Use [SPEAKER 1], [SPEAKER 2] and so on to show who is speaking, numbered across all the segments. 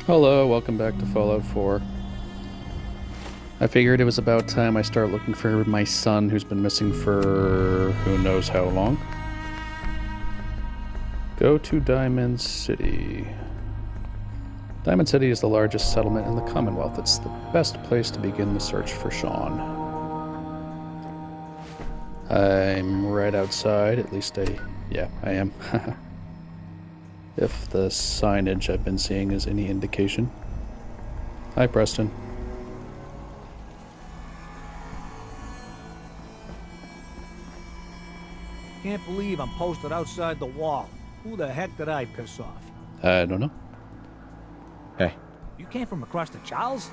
[SPEAKER 1] Hello, welcome back to Fallout 4. I figured it was about time I start looking for my son who's been missing for who knows how long. Go to Diamond City. Diamond City is the largest settlement in the Commonwealth. It's the best place to begin the search for Sean. I'm right outside, at least yeah, I am. If the signage I've been seeing is any indication. Hi, Preston.
[SPEAKER 2] Can't believe I'm posted outside the wall. Who the heck did I piss off?
[SPEAKER 1] I don't know.
[SPEAKER 3] Hey.
[SPEAKER 2] You came from across the Charles?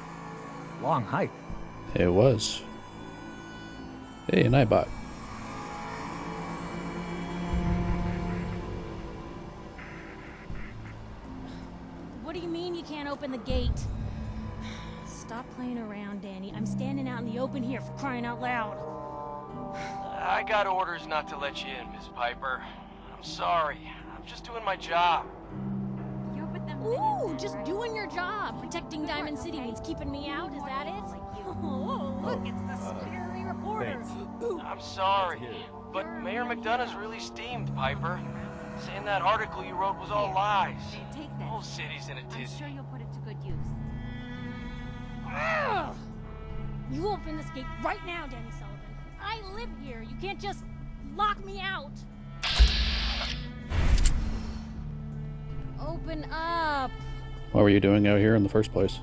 [SPEAKER 2] Long hike.
[SPEAKER 1] It was. Hey, an iBot.
[SPEAKER 4] What do you mean you can't open the gate? Stop playing around, Danny. I'm standing out in the open here for crying out loud.
[SPEAKER 5] I got orders not to let you in, Miss Piper. I'm sorry. I'm just doing my job.
[SPEAKER 4] You're with them. Ooh, just doing your job. Protecting Diamond City means keeping me out, is that it? Oh, look, it's the scary reporter.
[SPEAKER 5] I'm sorry, but Mayor McDonough's really steamed, Piper. Saying that article you wrote was all lies.
[SPEAKER 6] Take
[SPEAKER 5] The
[SPEAKER 6] this.
[SPEAKER 5] whole city's in a
[SPEAKER 6] I'm
[SPEAKER 5] tizzy.
[SPEAKER 6] sure you'll put it to good use.
[SPEAKER 4] Ugh. You open this gate right now, Danny Sullivan. I live here. You can't just lock me out. Open up.
[SPEAKER 1] What were you doing out here in the first place?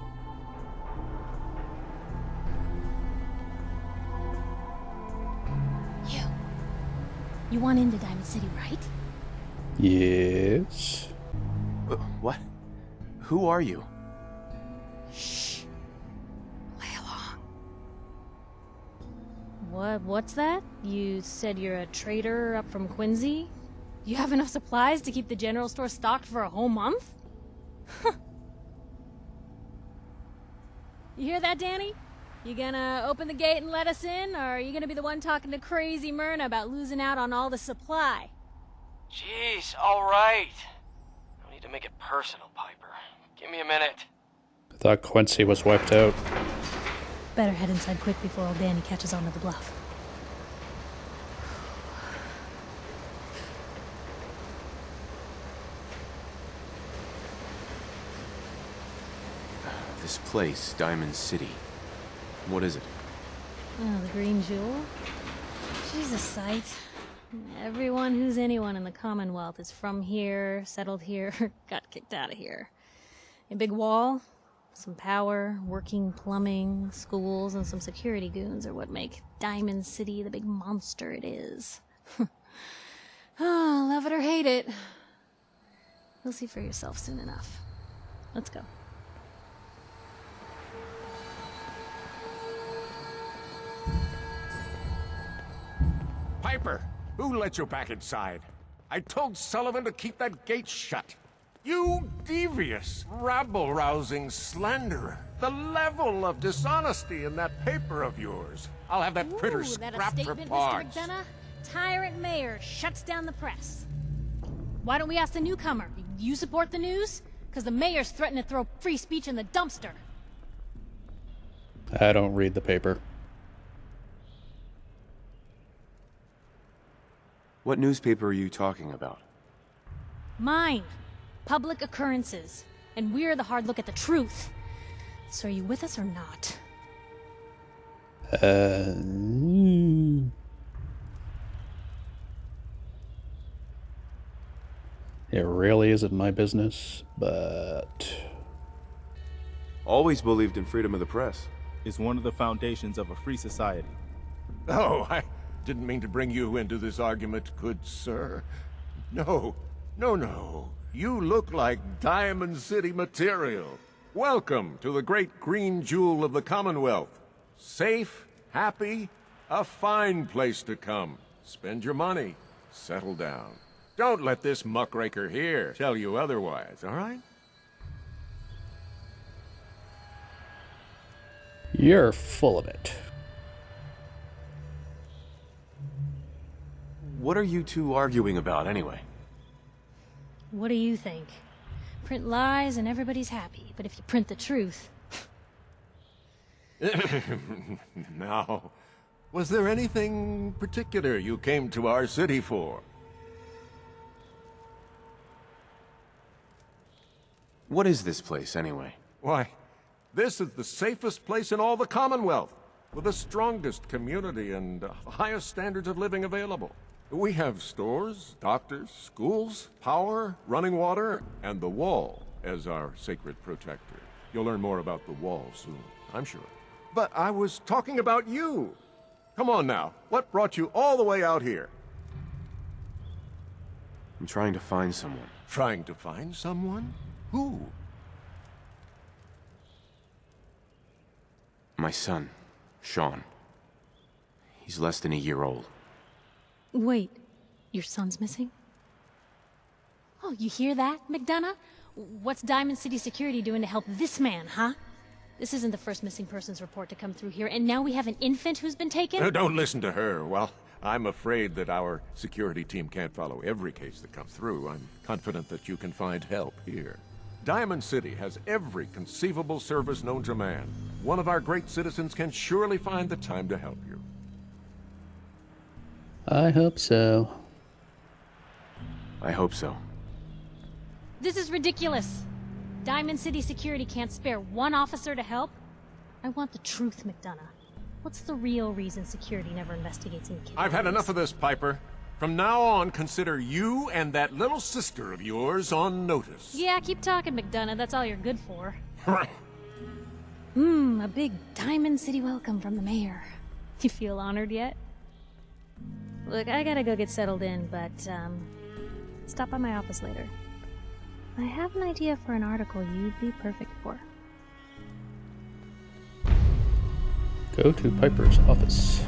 [SPEAKER 4] You want into Diamond City, right?
[SPEAKER 1] Yes.
[SPEAKER 3] What? Who are you?
[SPEAKER 4] Shh. Play along. What's that? You said you're a trader up from Quincy? You have enough supplies to keep the general store stocked for a whole month? You hear that, Danny? You gonna open the gate and let us in, or are you gonna be the one talking to crazy Myrna about losing out on all the supply?
[SPEAKER 5] Jeez, all right. No need to make it personal, Piper. Give me a minute.
[SPEAKER 1] I thought Quincy was wiped out.
[SPEAKER 4] Better head inside quick before old Danny catches on to the bluff.
[SPEAKER 3] This place, Diamond City. What is it?
[SPEAKER 4] Oh, the Green Jewel? She's a sight. Everyone who's anyone in the Commonwealth is from here, settled here, got kicked out of here. A big wall, some power, working plumbing, schools, and some security goons are what make Diamond City the big monster it is. Oh, love it or hate it. You'll see for yourself soon enough. Let's go.
[SPEAKER 7] Piper, who let you back inside? I told Sullivan to keep that gate shut. You devious, rabble-rousing slanderer. The level of dishonesty in that paper of yours. I'll have that printer
[SPEAKER 4] Ooh, that a
[SPEAKER 7] scrapped for
[SPEAKER 4] statement,
[SPEAKER 7] parts.
[SPEAKER 4] Mr. McDonough? Tyrant mayor shuts down the press. Why don't we ask the newcomer? You support the news? Because the mayor's threatened to throw free speech in the dumpster.
[SPEAKER 1] I don't read the paper.
[SPEAKER 3] What newspaper are you talking about?
[SPEAKER 4] Mine. Public occurrences. And we're the hard look at the truth. So are you with us or not?
[SPEAKER 1] It really isn't my business, but...
[SPEAKER 3] Always believed in freedom of the press.
[SPEAKER 8] Is one of the foundations of a free society.
[SPEAKER 7] Oh, I didn't mean to bring you into this argument, good sir. No. You look like Diamond City material. Welcome to the great green jewel of the Commonwealth. Safe, happy, a fine place to come. Spend your money, settle down. Don't let this muckraker here tell you otherwise, all right?
[SPEAKER 1] You're full of it.
[SPEAKER 3] What are you two arguing about, anyway?
[SPEAKER 4] What do you think? print lies and everybody's happy, but if you print the truth...
[SPEAKER 7] Now, was there anything particular you came to our city for?
[SPEAKER 3] What is this place, anyway?
[SPEAKER 7] Why, this is the safest place in all the Commonwealth, with the strongest community and highest standards of living available. We have stores, doctors, schools, power, running water, and the Wall as our sacred protector. You'll learn more about the Wall soon, I'm sure. But I was talking about you. Come on now, what brought you all the way out here?
[SPEAKER 3] I'm trying to find someone.
[SPEAKER 7] Trying to find someone? Who?
[SPEAKER 3] My son, Sean. He's less than a year old.
[SPEAKER 4] Wait, your son's missing? Oh, you hear that, McDonough? What's Diamond City Security doing to help this man, huh? This isn't the first missing persons report to come through here, and now we have an infant who's been taken?
[SPEAKER 7] Don't listen to her. Well, I'm afraid that our security team can't follow every case that comes through. I'm confident that you can find help here. Diamond City has every conceivable service known to man. One of our great citizens can surely find the time to help you.
[SPEAKER 1] I hope so.
[SPEAKER 3] I hope so.
[SPEAKER 4] This is ridiculous. Diamond City Security can't spare one officer to help? I want the truth, McDonough. What's the real reason security never investigates any kidnappings?
[SPEAKER 7] I've had enough of this, Piper. From now on, consider you and that little sister of yours on notice.
[SPEAKER 4] Yeah, keep talking, McDonough. That's all you're good for. A big Diamond City welcome from the mayor. You feel honored yet? Look, I gotta go get settled in, but, stop by my office later. I have an idea for an article you'd be perfect for.
[SPEAKER 1] Go to Piper's office.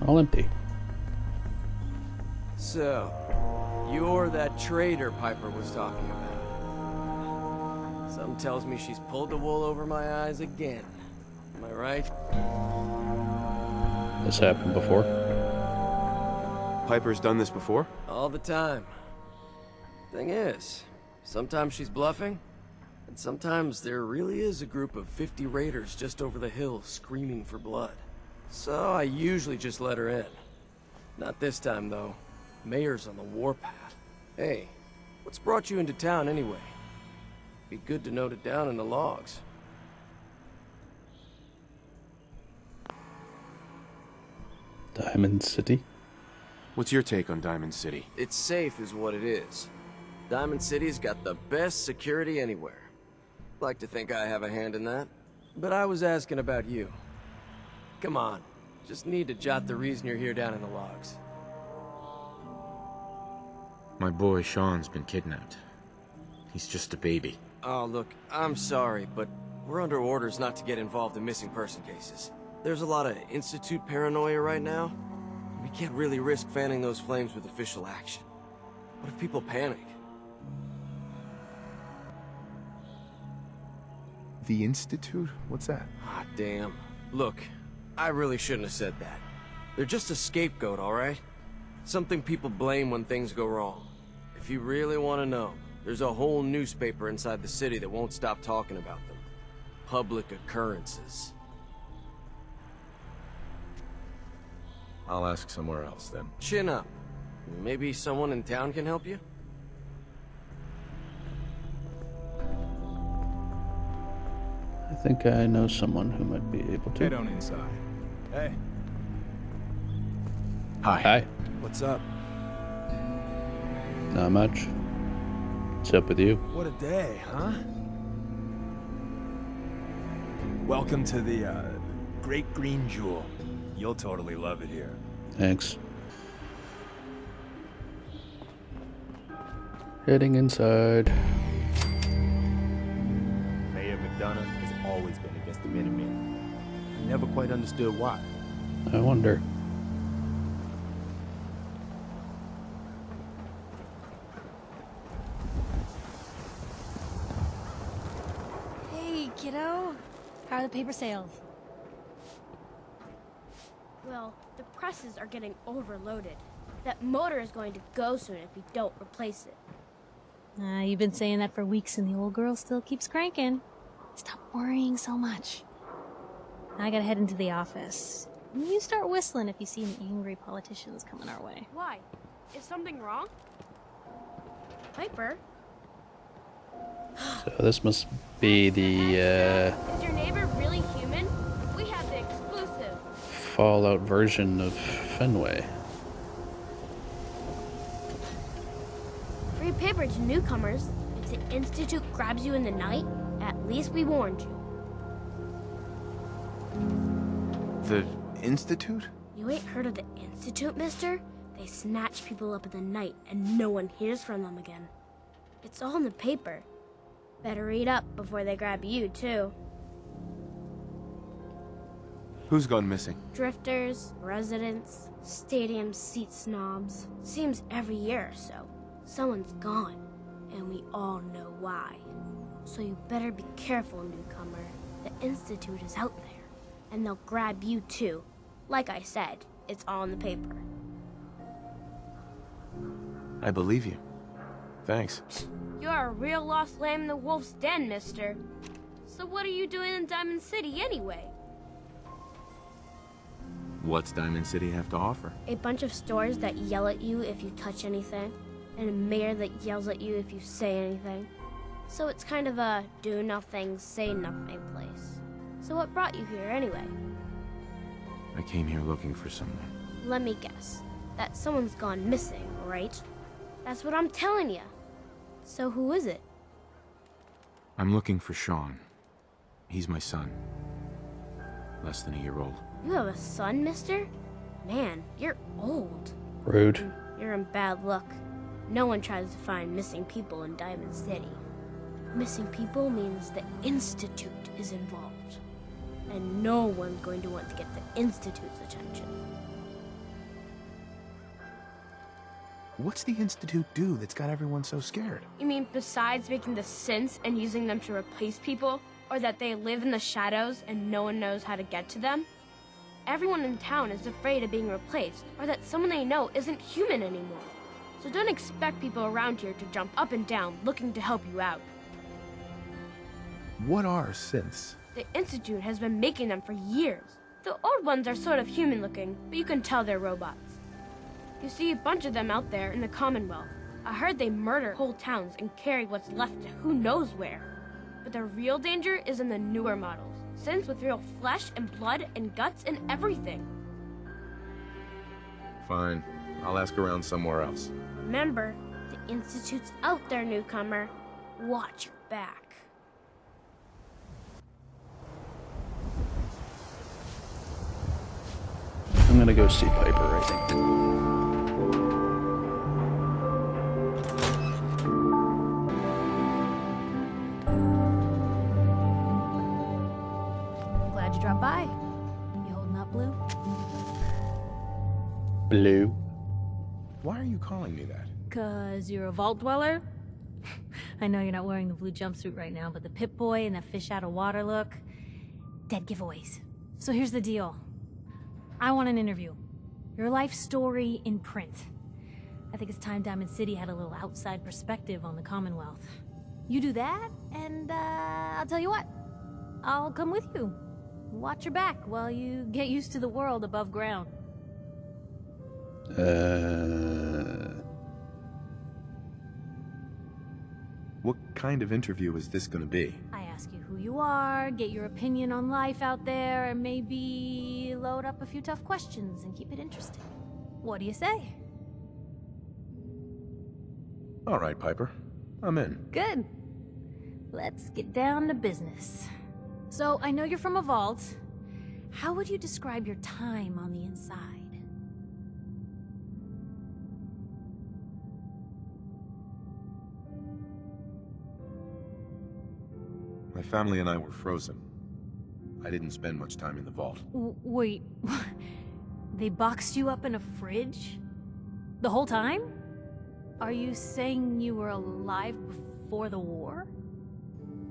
[SPEAKER 1] All empty.
[SPEAKER 5] So, you're that traitor Piper was talking about. Something tells me she's pulled the wool over my eyes again. Am I right?
[SPEAKER 1] This happened before.
[SPEAKER 3] Piper's done this before?
[SPEAKER 5] All the time. Thing is, sometimes she's bluffing, and sometimes there really is a group of 50 raiders just over the hill screaming for blood. So I usually just let her in. Not this time, though. Mayor's on the warpath. Hey, what's brought you into town anyway? Be good to note it down in the logs.
[SPEAKER 1] Diamond City?
[SPEAKER 3] What's your take on Diamond City?
[SPEAKER 5] It's safe is what it is. Diamond City's got the best security anywhere. Like to think I have a hand in that. But I was asking about you. Come on, just need to jot the reason you're here down in the logs.
[SPEAKER 3] My boy Sean's been kidnapped. He's just a baby.
[SPEAKER 5] Oh, look, I'm sorry, but we're under orders not to get involved in missing person cases. There's a lot of Institute paranoia right now. We can't really risk fanning those flames with official action. What if people panic?
[SPEAKER 6] The Institute? What's that?
[SPEAKER 5] Ah, damn. Look, I really shouldn't have said that. They're just a scapegoat, alright? Something people blame when things go wrong. If you really want to know, there's a whole newspaper inside the city that won't stop talking about them. Public occurrences.
[SPEAKER 6] I'll ask somewhere else then.
[SPEAKER 5] Chin up. Maybe someone in town can help you?
[SPEAKER 1] I think I know someone who might be able to.
[SPEAKER 8] Head on inside. Hey,
[SPEAKER 1] Hi.
[SPEAKER 2] What's up?
[SPEAKER 1] Not much. What's up with you?
[SPEAKER 2] What a day, huh?
[SPEAKER 9] Welcome to the, Great Green Jewel. You'll totally love it here.
[SPEAKER 1] Thanks. Heading inside.
[SPEAKER 8] Mayor McDonough has always been against the Minutemen. I never quite understood why.
[SPEAKER 1] I wonder.
[SPEAKER 4] Hey, kiddo. How are the paper sales?
[SPEAKER 10] Well, the presses are getting overloaded. That motor is going to go soon if we don't replace it.
[SPEAKER 4] You've been saying that for weeks and the old girl still keeps cranking. Stop worrying so much. I gotta head into the office. You start whistling if you see any angry politicians coming our way.
[SPEAKER 10] Why? Is something wrong? Piper?
[SPEAKER 1] So this must be the
[SPEAKER 10] Is your neighbor really human? We have the exclusive.
[SPEAKER 1] Fallout version of Fenway.
[SPEAKER 10] Free paper to newcomers. If the Institute grabs you in the night, at least we warned you.
[SPEAKER 6] The Institute?
[SPEAKER 10] You ain't heard of the Institute, mister? They snatch people up in the night and no one hears from them again. It's all in the paper. Better read up before they grab you, too.
[SPEAKER 6] Who's gone missing?
[SPEAKER 10] Drifters, residents, stadium seat snobs. Seems every year or so, someone's gone, and we all know why. So you better be careful, newcomer. The Institute is out there, and they'll grab you too. Like I said, it's all in the paper.
[SPEAKER 6] I believe you. Thanks.
[SPEAKER 10] You're a real lost lamb in the wolf's den, mister. So what are you doing in Diamond City anyway?
[SPEAKER 3] What's Diamond City have to offer?
[SPEAKER 10] A bunch of stores that yell at you if you touch anything, and a mayor that yells at you if you say anything. So it's kind of a do nothing, say nothing place. So what brought you here anyway?
[SPEAKER 3] I came here looking for someone.
[SPEAKER 10] Let me guess. That someone's gone missing, right? That's what I'm telling you. So who is it?
[SPEAKER 3] I'm looking for Sean. He's my son. Less than a year old.
[SPEAKER 10] You have a son, mister? Man, you're old.
[SPEAKER 1] Rude.
[SPEAKER 10] You're in bad luck. No one tries to find missing people in Diamond City. Missing people means the Institute is involved. And no one's going to want to get the Institute's attention.
[SPEAKER 6] What's the Institute do that's got everyone so scared?
[SPEAKER 10] You mean besides making the synths and using them to replace people? Or that they live in the shadows and no one knows how to get to them? Everyone in town is afraid of being replaced, or that someone they know isn't human anymore. So don't expect people around here to jump up and down looking to help you out.
[SPEAKER 6] What are synths?
[SPEAKER 10] The Institute has been making them for years. The old ones are sort of human-looking, but you can tell they're robots. You see a bunch of them out there in the Commonwealth. I heard they murder whole towns and carry what's left to who knows where. But the real danger is in the newer models. Synths with real flesh and blood and guts and everything.
[SPEAKER 6] Fine. I'll ask around somewhere else.
[SPEAKER 10] Remember, the Institute's out there, newcomer. Watch your back.
[SPEAKER 1] I'm gonna go see Piper, I think.
[SPEAKER 4] Glad you dropped by. You holding up, Blue?
[SPEAKER 1] Blue.
[SPEAKER 6] Why are you calling me that?
[SPEAKER 4] 'Cause you're a vault dweller? I know you're not wearing the blue jumpsuit right now, but the Pip-Boy and that fish out of water look... Dead giveaways. So here's the deal. I want an interview. Your life story in print. I think it's time Diamond City had a little outside perspective on the Commonwealth. You do that, and I'll tell you what. I'll come with you. Watch your back while you get used to the world above ground.
[SPEAKER 6] What kind of interview is this gonna be?
[SPEAKER 4] I ask you who you are, get your opinion on life out there, and maybe load up a few tough questions and keep it interesting. What do you say?
[SPEAKER 6] All right, Piper. I'm in.
[SPEAKER 4] Good. Let's get down to business. So, I know you're from a vault. How would you describe your time on the inside?
[SPEAKER 6] My family and I were frozen. I didn't spend much time in the vault.
[SPEAKER 4] Wait, they boxed you up in a fridge? The whole time? Are you saying you were alive before the war?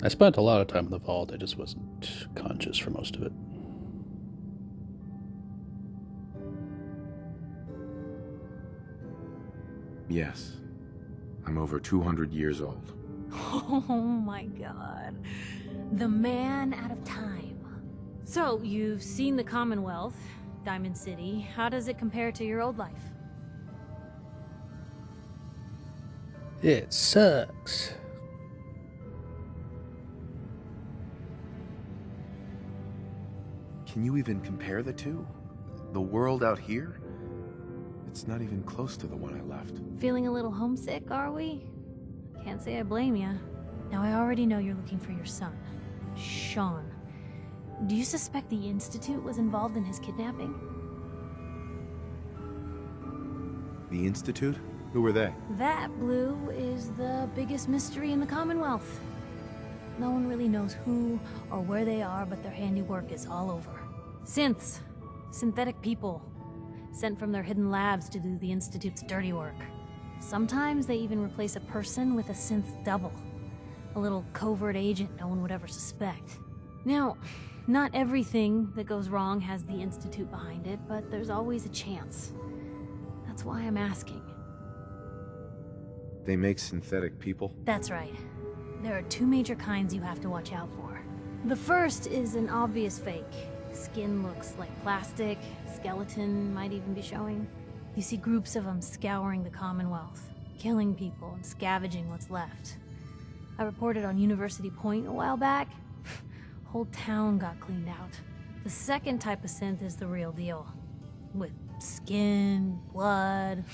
[SPEAKER 1] I spent a lot of time in the vault, I just wasn't conscious for most of it.
[SPEAKER 3] Yes. I'm over 200 years old.
[SPEAKER 4] Oh my god. The man out of time. So, you've seen the Commonwealth, Diamond City. How does it compare to your old life?
[SPEAKER 1] It sucks.
[SPEAKER 6] Can you even compare the two? The world out here? It's not even close to the one I left.
[SPEAKER 4] Feeling a little homesick, are we? Can't say I blame ya. Now, I already know you're looking for your son, Sean. Do you suspect the Institute was involved in his kidnapping?
[SPEAKER 6] The Institute? Who were they?
[SPEAKER 4] That, Blue, is the biggest mystery in the Commonwealth. No one really knows who or where they are, but their handiwork is all over. Synths. Synthetic people. Sent from their hidden labs to do the Institute's dirty work. Sometimes they even replace a person with a synth double. A little covert agent no one would ever suspect. Now, not everything that goes wrong has the Institute behind it, but there's always a chance. That's why I'm asking.
[SPEAKER 6] They make synthetic people?
[SPEAKER 4] That's right. There are two major kinds you have to watch out for. The first is an obvious fake. Skin looks like plastic, skeleton might even be showing. You see groups of them scouring the Commonwealth, killing people and scavenging what's left. I reported on University Point a while back. Whole town got cleaned out. The second type of synth is the real deal. With skin, blood,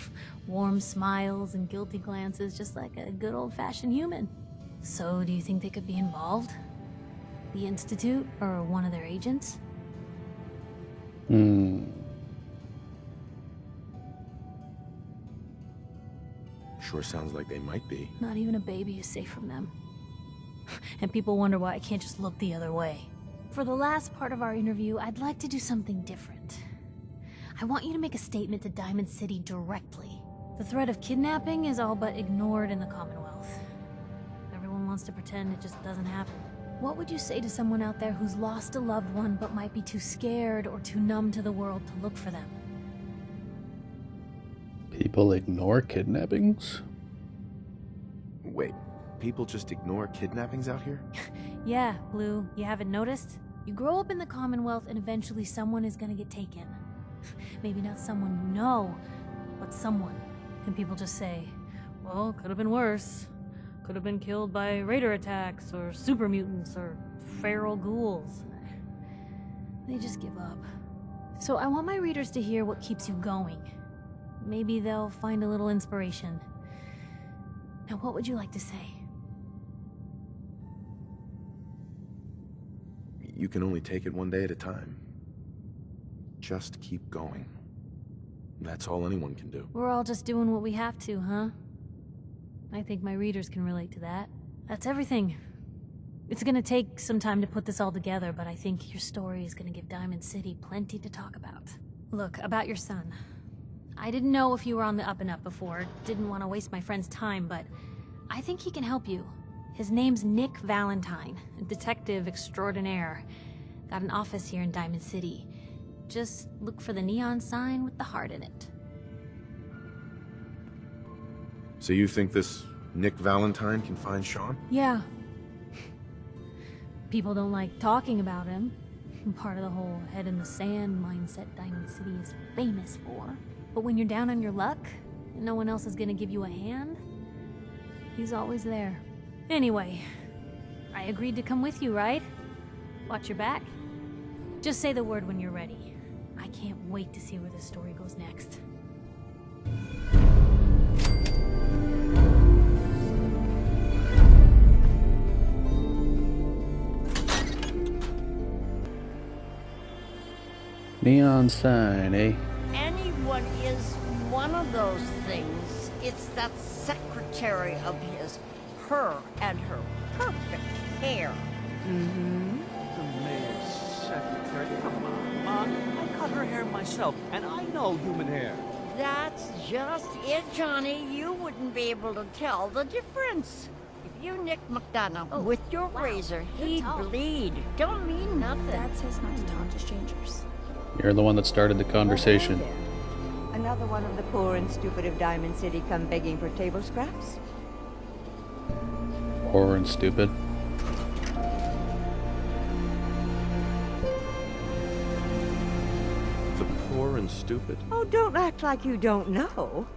[SPEAKER 4] warm smiles, and guilty glances, just like a good old-fashioned human. So, do you think they could be involved? The Institute, or one of their agents?
[SPEAKER 6] Sure sounds like they might be.
[SPEAKER 4] Not even a baby is safe from them. And people wonder why I can't just look the other way. For the last part of our interview, I'd like to do something different. I want you to make a statement to Diamond City directly. The threat of kidnapping is all but ignored in the Commonwealth. Everyone wants to pretend it just doesn't happen. What would you say to someone out there who's lost a loved one but might be too scared or too numb to the world to look for them?
[SPEAKER 1] People ignore kidnappings?
[SPEAKER 6] Wait, people just ignore kidnappings out here?
[SPEAKER 4] Yeah, Blue, you haven't noticed? You grow up in the Commonwealth and eventually someone is gonna get taken. Maybe not someone you know, but someone. And people just say, well, could have been worse. Could have been killed by raider attacks, or super mutants, or feral ghouls. They just give up. So I want my readers to hear what keeps you going. Maybe they'll find a little inspiration. Now, what would you like to say?
[SPEAKER 6] You can only take it one day at a time. Just keep going. That's all anyone can do.
[SPEAKER 4] We're all just doing what we have to, huh? I think my readers can relate to that. That's everything. It's gonna take some time to put this all together, but I think your story is gonna give Diamond City plenty to talk about. Look, about your son. I didn't know if you were on the up and up before, didn't want to waste my friend's time, but I think he can help you. His name's Nick Valentine, a detective extraordinaire. Got an office here in Diamond City. Just look for the neon sign with the heart in it.
[SPEAKER 6] So you think this Nick Valentine can find Sean?
[SPEAKER 4] Yeah. People don't like talking about him. Part of the whole head in the sand mindset Diamond City is famous for. But when you're down on your luck, and no one else is gonna give you a hand, he's always there. Anyway, I agreed to come with you, right? Watch your back. Just say the word when you're ready. I can't wait to see where this story goes next.
[SPEAKER 1] Neon sign, eh?
[SPEAKER 11] Anyone is one of those things. It's that secretary of his. Her and her perfect hair.
[SPEAKER 2] Mm-hmm. The mayor's secretary. Come on, Mom. I cut her hair myself, and I know human hair.
[SPEAKER 11] That's just it, Johnny. You wouldn't be able to tell the difference. If you nick McDonough with your razor, he'd bleed. Don't mean nothing.
[SPEAKER 12] Dad says not to talk to strangers.
[SPEAKER 1] You're the one that started the conversation.
[SPEAKER 12] I
[SPEAKER 11] Another one of the poor and stupid of Diamond City come begging for table scraps?
[SPEAKER 1] Poor and stupid.
[SPEAKER 6] The poor and stupid?
[SPEAKER 11] Oh, don't act like you don't know.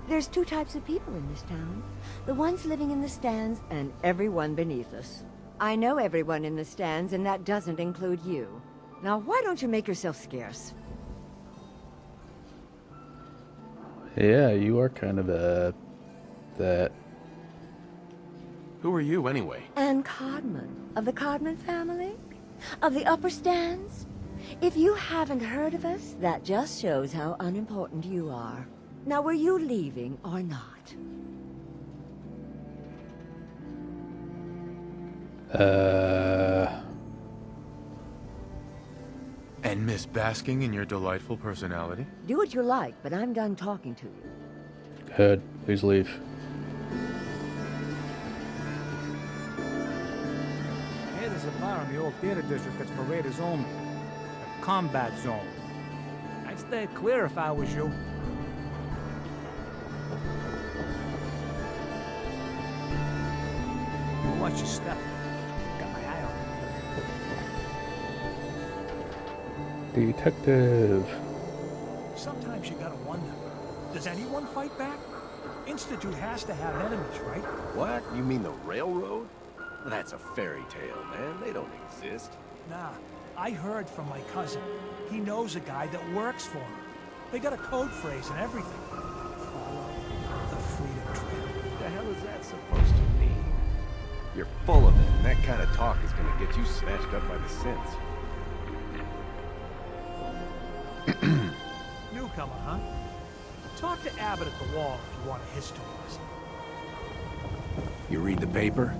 [SPEAKER 11] There's two types of people in this town. The ones living in the stands and everyone beneath us. I know everyone in the stands, and that doesn't include you. Now, why don't you make yourself scarce?
[SPEAKER 1] Yeah, you are kind of that.
[SPEAKER 6] Who are you, anyway?
[SPEAKER 11] Anne Codman, of the Codman family? Of the upper stands? If you haven't heard of us, that just shows how unimportant you are. Now, were you leaving or not?
[SPEAKER 3] And Miss basking in your delightful personality?
[SPEAKER 11] Do what you like, but I'm done talking to you.
[SPEAKER 1] Go ahead, please leave.
[SPEAKER 2] Hey, there's a bar in the old theater district that's for raiders only. A combat zone. I'd stay clear if I was you. Watch your step. Got my eye on you.
[SPEAKER 1] Detective.
[SPEAKER 12] Sometimes you gotta wonder, does anyone fight back? Institute has to have enemies, right?
[SPEAKER 7] What? You mean the railroad? That's a fairy tale, man. They don't exist.
[SPEAKER 12] Nah, I heard from my cousin. He knows a guy that works for him. They got a code phrase and everything. Follow the freedom trail.
[SPEAKER 7] What the hell is that supposed to mean? You're full of it, and that kind of talk is gonna get you snatched up by the synths.
[SPEAKER 12] Newcomer, huh? Talk to Abbott at the wall if you want a history lesson.
[SPEAKER 7] You read the paper?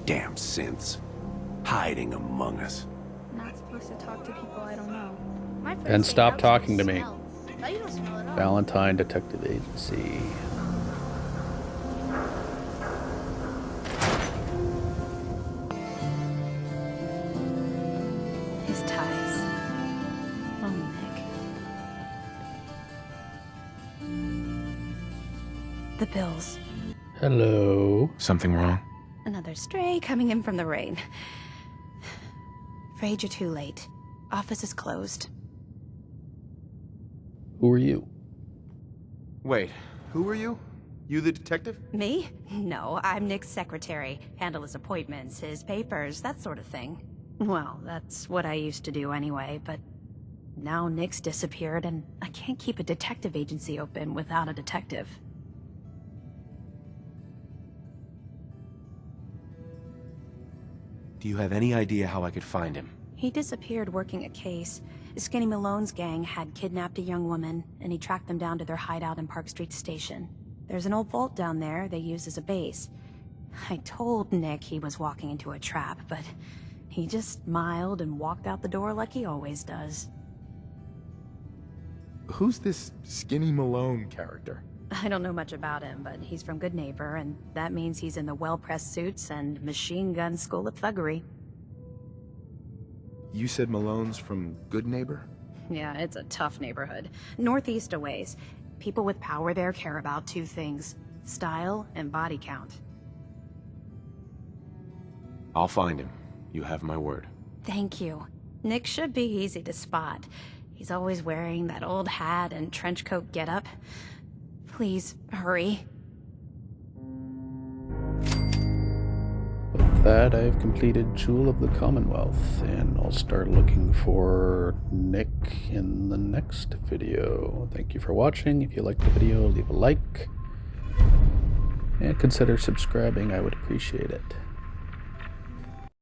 [SPEAKER 7] Damn synths. Hiding among us.
[SPEAKER 13] Not supposed to talk to people I don't know. My friends
[SPEAKER 1] And
[SPEAKER 13] say
[SPEAKER 1] stop
[SPEAKER 13] houses
[SPEAKER 1] talking to me.
[SPEAKER 13] smell. But you don't smell at all.
[SPEAKER 1] Valentine Detective Agency.
[SPEAKER 13] His ties. Oh, Nick. The bills.
[SPEAKER 1] Hello.
[SPEAKER 3] Something wrong?
[SPEAKER 13] Another stray coming in from the rain. Afraid you're too late. Office is closed.
[SPEAKER 1] Who are you?
[SPEAKER 6] Wait, who are you? You the detective?
[SPEAKER 13] Me? No, I'm Nick's secretary. Handle his appointments, his papers, that sort of thing. Well, that's what I used to do anyway, but now Nick's disappeared and I can't keep a detective agency open without a detective.
[SPEAKER 6] Do you have any idea how I could find him?
[SPEAKER 13] He disappeared working a case. Skinny Malone's gang had kidnapped a young woman, and he tracked them down to their hideout in Park Street Station. There's an old vault down there they use as a base. I told Nick he was walking into a trap, but he just smiled and walked out the door like he always does.
[SPEAKER 6] Who's this Skinny Malone character?
[SPEAKER 13] I don't know much about him, but he's from Good Neighbor, and that means he's in the well-pressed suits and machine gun school of thuggery.
[SPEAKER 6] You said Malone's from Good Neighbor?
[SPEAKER 13] Yeah, it's a tough neighborhood. Northeast a ways. People with power there care about two things: style and body count.
[SPEAKER 6] I'll find him. You have my word.
[SPEAKER 13] Thank you. Nick should be easy to spot. He's always wearing that old hat and trench coat getup. Please, hurry.
[SPEAKER 1] With that, I've completed Jewel of the Commonwealth, and I'll start looking for Nick in the next video. Thank you for watching. If you liked the video, leave a like, and consider subscribing. I would appreciate it.